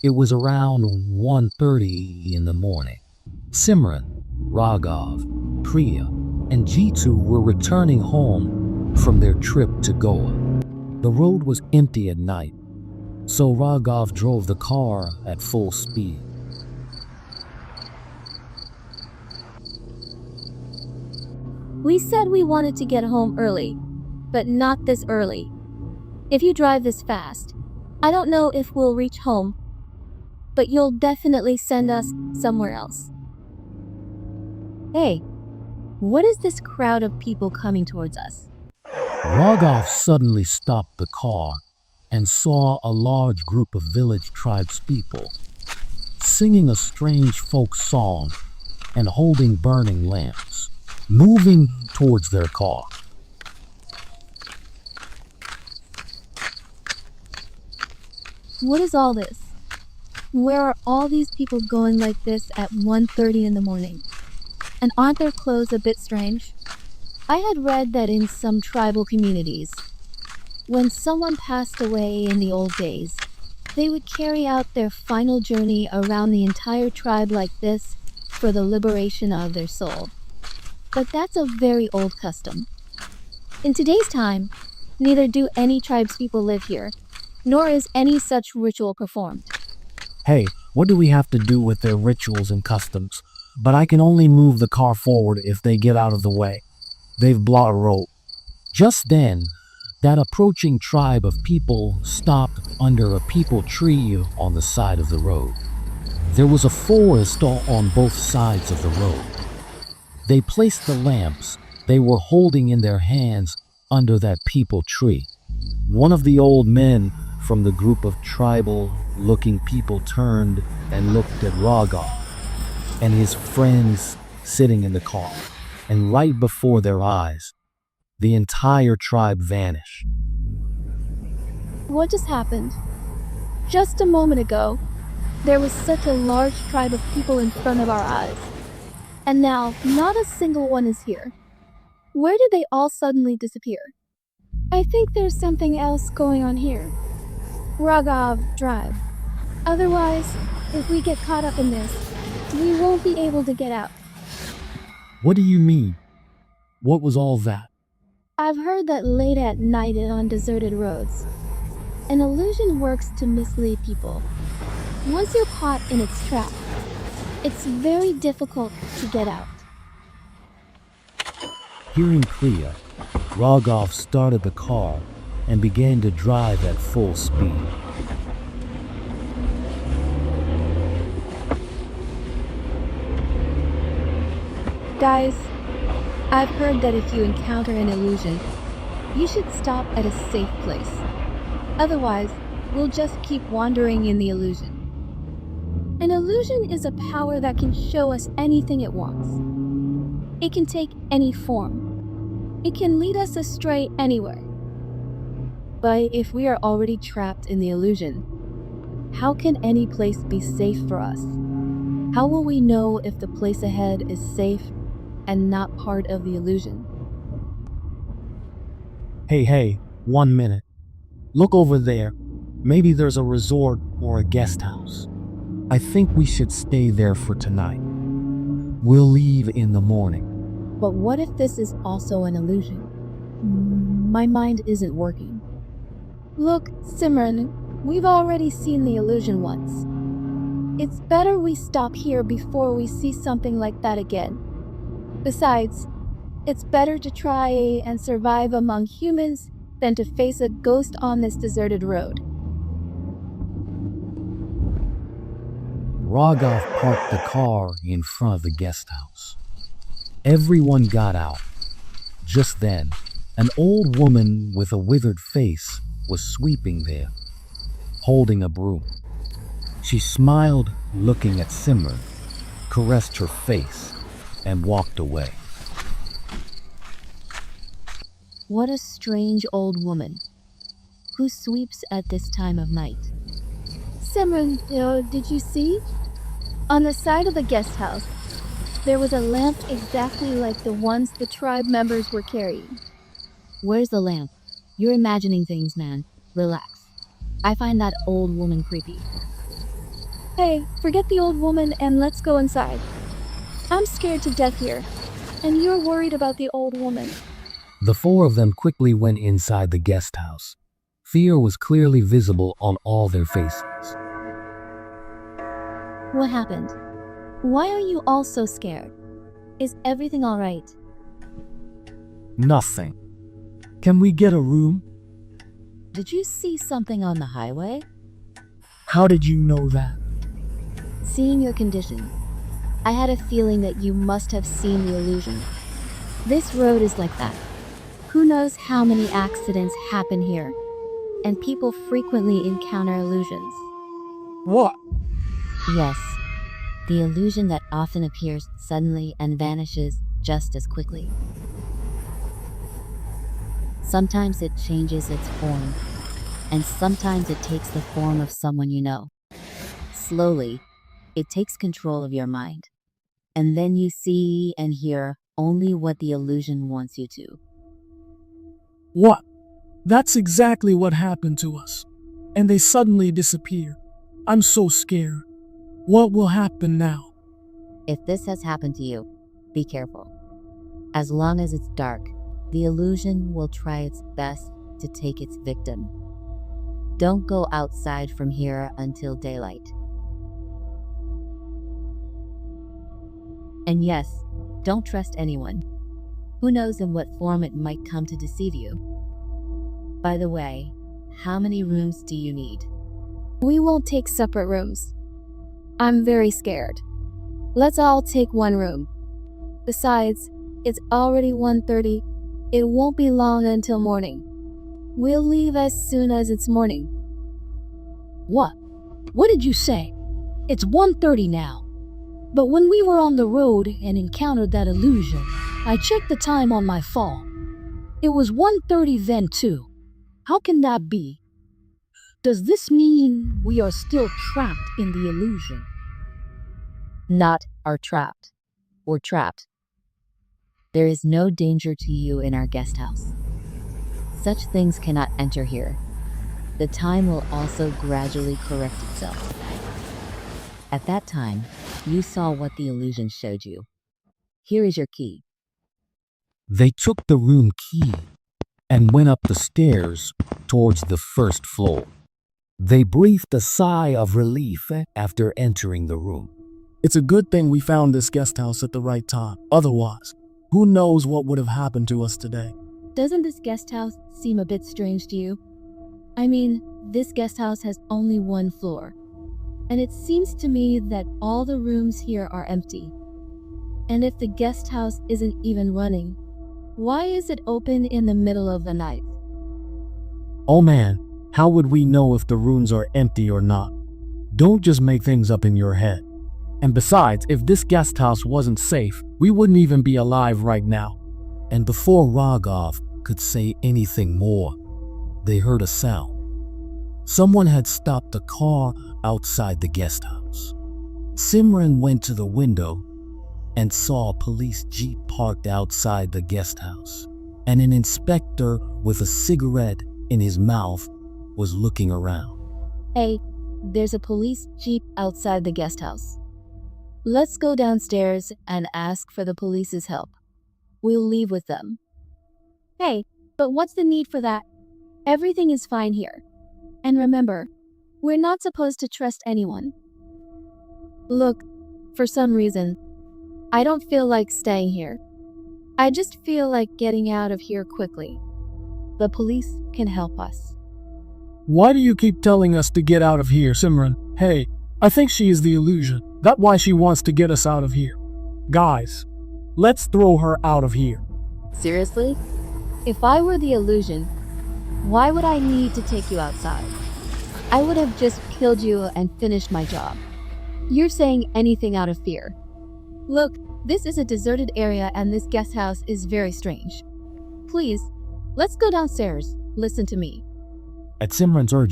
It was around 1:30 in the morning. Simran, Raghav, Priya, and Jitu were returning home from their trip to Goa. The road was empty at night, so Raghav drove the car at full speed. We said we wanted to get home early, but not this early. If you drive this fast, I don't know if we'll reach home, but you'll definitely send us somewhere else. Hey, what is this crowd of people coming towards us? Raghav suddenly stopped the car and saw a large group of village tribespeople singing a strange folk song and holding burning lamps, moving towards their car. What is all this? Where are all these people going like this at 1:30 in the morning? And aren't their clothes a bit strange? I had read that in some tribal communities, when someone passed away in the old days, they would carry out their final journey around the entire tribe like this for the liberation of their soul. But that's a very old custom. In today's time, neither do any tribespeople live here, nor is any such ritual performed. Hey, what do we have to do with their rituals and customs? But I can only move the car forward if they get out of the way. They've blocked a road. Just then, that approaching tribe of people stopped under a peepal tree on the side of the road. There was a forest on both sides of the road. They placed the lamps they were holding in their hands under that peepal tree. One of the old men from the group of tribal-looking people turned and looked at Raghav and his friends sitting in the car, and right before their eyes, the entire tribe vanished. What just happened? Just a moment ago, there was such a large tribe of people in front of our eyes. And now, not a single one is here. Where did they all suddenly disappear? I think there's something else going on here. Raghav, drive. Otherwise, if we get caught up in this, we won't be able to get out. What do you mean? What was all that? I've heard that late at night and on deserted roads, an illusion works to mislead people. Once you're caught in its trap, it's very difficult to get out. Hearing Priya, Raghav started the car and began to drive at full speed. Guys, I've heard that if you encounter an illusion, you should stop at a safe place. Otherwise, we'll just keep wandering in the illusion. An illusion is a power that can show us anything it wants. It can take any form. It can lead us astray anywhere. But if we are already trapped in the illusion, how can any place be safe for us? How will we know if the place ahead is safe and not part of the illusion? Hey, 1 minute. Look over there. Maybe there's a resort or a guest house. I think we should stay there for tonight. We'll leave in the morning. But what if this is also an illusion? My mind isn't working. Look, Simran, we've already seen the illusion once. It's better we stop here before we see something like that again. Besides, it's better to try and survive among humans than to face a ghost on this deserted road. Raghav parked the car in front of the guest house. Everyone got out. Just then, an old woman with a withered face was sweeping there, holding a broom. She smiled, looking at Simran, caressed her face, and walked away. What a strange old woman. Who sweeps at this time of night? Simran, did you see? On the side of the guest house, there was a lamp exactly like the ones the tribe members were carrying. Where's the lamp? You're imagining things, man. Relax. I find that old woman creepy. Hey, forget the old woman and let's go inside. I'm scared to death here, and you're worried about the old woman. The four of them quickly went inside the guest house. Fear was clearly visible on all their faces. What happened? Why are you all so scared? Is everything alright? Nothing. Can we get a room? Did you see something on the highway? How did you know that? Seeing your condition, I had a feeling that you must have seen the illusion. This road is like that. Who knows how many accidents happen here, and people frequently encounter illusions. What? Yes, the illusion that often appears suddenly and vanishes just as quickly. Sometimes it changes its form, and sometimes it takes the form of someone you know. Slowly, it takes control of your mind, and then you see and hear only what the illusion wants you to. What? That's exactly what happened to us. And they suddenly disappear. I'm so scared. What will happen now? If this has happened to you, be careful. As long as it's dark, the illusion will try its best to take its victim. Don't go outside from here until daylight. And yes, don't trust anyone. Who knows in what form it might come to deceive you? By the way, how many rooms do you need? We won't take separate rooms. I'm very scared. Let's all take one room. Besides, it's already 1:30. It won't be long until morning. We'll leave as soon as it's morning. What? What did you say? It's 1:30 now. But when we were on the road and encountered that illusion, I checked the time on my phone. It was 1:30 then too. How can that be? Does this mean we are still trapped in the illusion? Not are trapped. We're trapped. There is no danger to you in our guest house. Such things cannot enter here. The time will also gradually correct itself. At that time, you saw what the illusion showed you. Here is your key. They took the room key and went up the stairs towards the first floor. They breathed a sigh of relief after entering the room. It's a good thing we found this guest house at the right time. Otherwise, who knows what would have happened to us today? Doesn't this guest house seem a bit strange to you? I mean, this guest house has only one floor. And it seems to me that all the rooms here are empty. And if the guest house isn't even running, why is it open in the middle of the night? Oh man, how would we know if the rooms are empty or not? Don't just make things up in your head. And besides, if this guest house wasn't safe, we wouldn't even be alive right now. And before Raghav could say anything more, they heard a sound. Someone had stopped a car outside the guest house. Simran went to the window and saw a police jeep parked outside the guest house, and an inspector with a cigarette in his mouth was looking around. Hey, there's a police jeep outside the guest house. Let's go downstairs and ask for the police's help. We'll leave with them. Hey, but what's the need for that? Everything is fine here. And remember, we're not supposed to trust anyone. Look, for some reason, I don't feel like staying here. I just feel like getting out of here quickly. The police can help us. Why do you keep telling us to get out of here, Simran? Hey, I think she is the illusion. That's why she wants to get us out of here. Guys, let's throw her out of here. Seriously? If I were the illusion, why would I need to take you outside? I would have just killed you and finished my job. You're saying anything out of fear. Look, this is a deserted area and this guest house is very strange. Please, let's go downstairs. Listen to me. At Simran's urging,